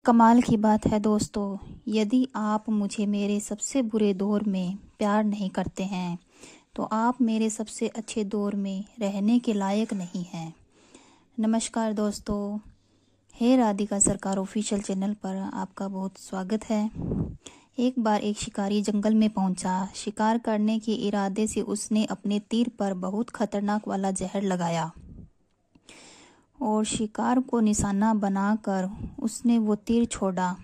कमाल की बात है दोस्तों, यदि आप मुझे मेरे सबसे बुरे दौर में प्यार नहीं करते हैं तो आप मेरे सबसे अच्छे दौर में रहने के लायक नहीं हैं। नमस्कार दोस्तों, हे राधिका सरकार ऑफिशियल चैनल पर आपका बहुत स्वागत है। एक बार एक शिकारी जंगल में पहुंचा। शिकार करने के इरादे से उसने अपने तीर पर बहुत खतरनाक वाला जहर लगाया और शिकार को निशाना बनाकर उसने वो तीर छोड़ा,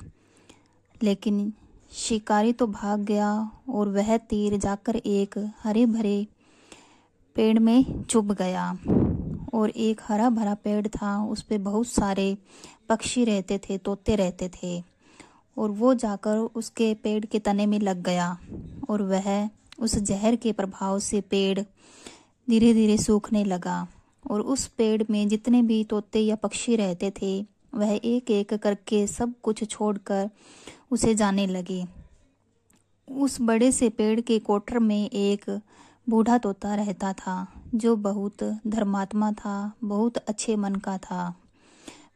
लेकिन शिकारी तो भाग गया और वह तीर जाकर एक हरे भरे पेड़ में चुभ गया। और एक हरा भरा पेड़ था, उस पे बहुत सारे पक्षी रहते थे, तोते रहते थे, और वो जाकर उसके पेड़ के तने में लग गया और वह उस जहर के प्रभाव से पेड़ धीरे धीरे सूखने लगा। और उस पेड़ में जितने भी तोते या पक्षी रहते थे वह एक एक करके सब कुछ छोड़कर उसे जाने लगे। उस बड़े से पेड़ के कोटर में एक बूढ़ा तोता रहता था जो बहुत धर्मात्मा था, बहुत अच्छे मन का था।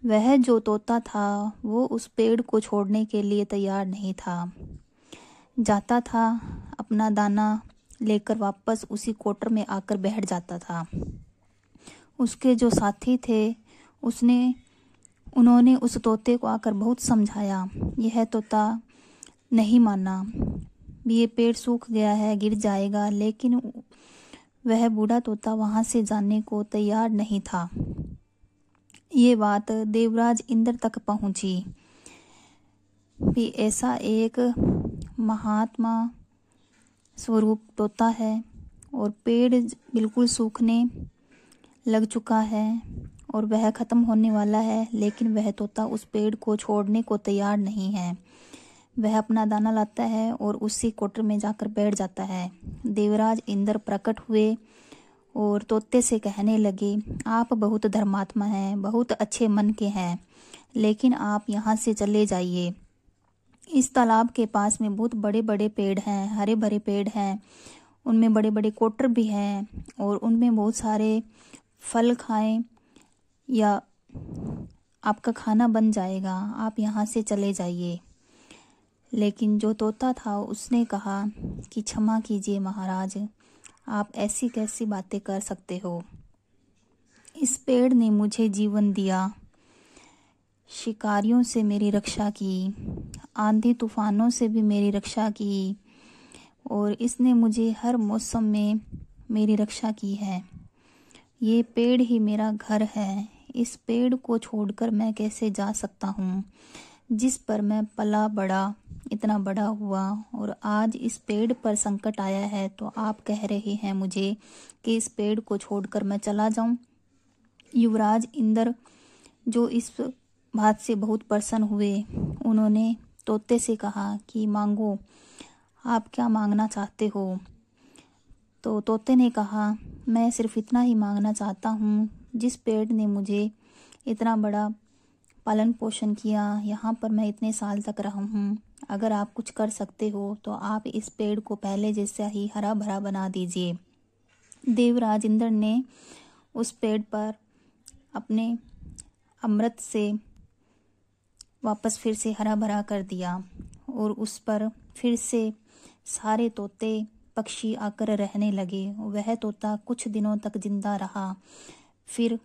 वह जो तोता था वो उस पेड़ को छोड़ने के लिए तैयार नहीं था। जाता था, अपना दाना लेकर वापस उसी कोटर में आकर बैठ जाता था। उसके जो साथी थे उन्होंने उस तोते को आकर बहुत समझाया। यह तोता नहीं माना, ये पेड़ सूख गया है, गिर जाएगा, लेकिन वह बूढ़ा तोता वहां से जाने को तैयार नहीं था। ये बात देवराज इंद्र तक पहुंची भी ऐसा एक महात्मा स्वरूप तोता है और पेड़ बिल्कुल सूखने लग चुका है और वह खत्म होने वाला है, लेकिन वह तोता उस पेड़ को छोड़ने को तैयार नहीं है। वह अपना दाना लाता है और उसी कोटर में जाकर बैठ जाता है। देवराज इंद्र प्रकट हुए और तोते से कहने लगे, आप बहुत धर्मात्मा हैं, बहुत अच्छे मन के हैं, लेकिन आप यहाँ से चले जाइए। इस तालाब के पास में बहुत बड़े बड़े पेड़ हैं, हरे भरे पेड़ हैं, उनमें बड़े बड़े कोटर भी हैं और उनमें बहुत सारे फल खाएं या आपका खाना बन जाएगा, आप यहाँ से चले जाइए। लेकिन जो तोता था उसने कहा कि क्षमा कीजिए महाराज, आप ऐसी कैसी बातें कर सकते हो। इस पेड़ ने मुझे जीवन दिया, शिकारियों से मेरी रक्षा की, आंधी तूफानों से भी मेरी रक्षा की, और इसने मुझे हर मौसम में मेरी रक्षा की है। ये पेड़ ही मेरा घर है। इस पेड़ को छोड़कर मैं कैसे जा सकता हूँ, जिस पर मैं पला बड़ा, इतना बड़ा हुआ, और आज इस पेड़ पर संकट आया है तो आप कह रहे हैं मुझे कि इस पेड़ को छोड़कर मैं चला जाऊं। युवराज इंद्र जो इस बात से बहुत प्रसन्न हुए, उन्होंने तोते से कहा कि मांगो, आप क्या मांगना चाहते हो। तो तोते ने कहा, मैं सिर्फ इतना ही मांगना चाहता हूँ, जिस पेड़ ने मुझे इतना बड़ा पालन पोषण किया, यहाँ पर मैं इतने साल तक रहा हूँ, अगर आप कुछ कर सकते हो तो आप इस पेड़ को पहले जैसा ही हरा भरा बना दीजिए। देवराज इंद्र ने उस पेड़ पर अपने अमृत से वापस फिर से हरा भरा कर दिया और उस पर फिर से सारे तोते पक्षी आकर रहने लगे। वह तोता कुछ दिनों तक जिंदा रहा, फिर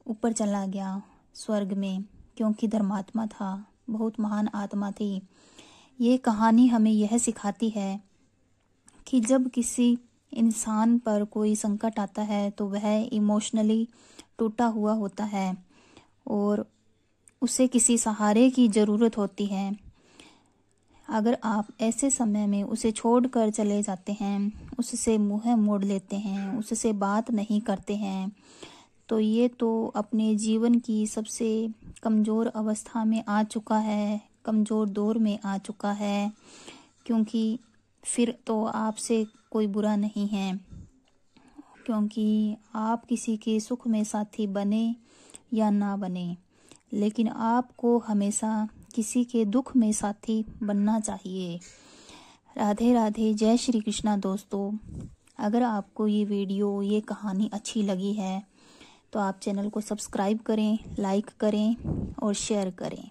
ऊपर चला गया स्वर्ग में, क्योंकि धर्मात्मा था, बहुत महान आत्मा थी। ये कहानी हमें यह सिखाती है कि जब किसी इंसान पर कोई संकट आता है तो वह इमोशनली टूटा हुआ होता है और उसे किसी सहारे की ज़रूरत होती है। अगर आप ऐसे समय में उसे छोड़कर चले जाते हैं, उससे मुँह मोड़ लेते हैं, उससे बात नहीं करते हैं, तो ये तो अपने जीवन की सबसे कमज़ोर अवस्था में आ चुका है, कमज़ोर दौर में आ चुका है, क्योंकि फिर तो आपसे कोई बुरा नहीं है, क्योंकि आप किसी के सुख में साथी बने या ना बने, लेकिन आपको हमेशा किसी के दुख में साथी बनना चाहिए। राधे राधे, जय श्री कृष्णा दोस्तों। अगर आपको ये वीडियो, ये कहानी अच्छी लगी है तो आप चैनल को सब्सक्राइब करें, लाइक करें और शेयर करें।